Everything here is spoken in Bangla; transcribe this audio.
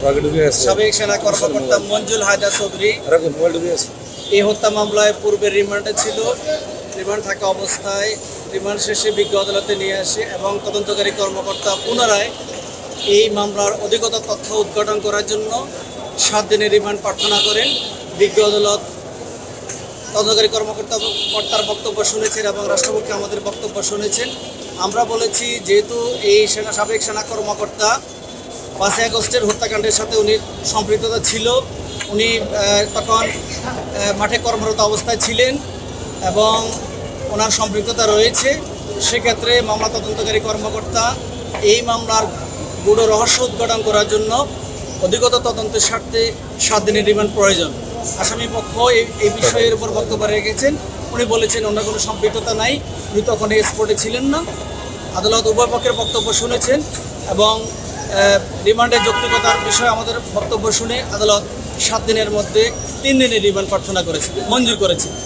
সাবেক সেনা কর্মকর্তা মঞ্জুল হায়দার চৌধুরী এই হত্যা মামলায় পূর্বে রিমান্ডে ছিল। রিমান্ড থাকা অবস্থায় রিমান্ড শেষে বিজ্ঞ আদালতে নিয়ে আসে এবং তদন্তকারী কর্মকর্তা পুনরায় এই মামলার অধিকতর তথ্য উদ্ঘাটন করার জন্য 7 দিনের রিমান্ড প্রার্থনা করেন। বিজ্ঞ আদালত তদন্তকারী কর্তার বক্তব্য শুনেছেন এবং রাষ্ট্রপক্ষে আমাদের বক্তব্য শুনেছেন। আমরা বলেছি, যেহেতু এই সাবেক সেনা কর্মকর্তা 5 আগস্টের হত্যাকাণ্ডের সাথে উনি সম্পৃক্ততা ছিল, উনি তখন মাঠে কর্মরত অবস্থায় ছিলেন এবং ওনার সম্পৃক্ততা রয়েছে, সেক্ষেত্রে মামলা তদন্তকারী কর্মকর্তা এই মামলার গূঢ় রহস্য উদ্ঘাটন করার জন্য অধিকতর তদন্তের স্বার্থে 7 দিনের রিমান্ড প্রয়োজন। আসামি পক্ষ এই বিষয়ের উপর বক্তব্য রেখেছেন। উনি বলেছেন ওনার কোনো সম্পৃক্ততা নাই, উনি তখন এই স্পটে ছিলেন না। আদালত উভয় পক্ষের বক্তব্য শুনেছেন এবং রিমান্ডের যৌক্তিকতার বিষয়ে আমাদের বক্তব্য শুনে আদালত 7 দিনের মধ্যে 3 দিনের রিমান্ড প্রার্থনা করেছে, মঞ্জুর করেছে।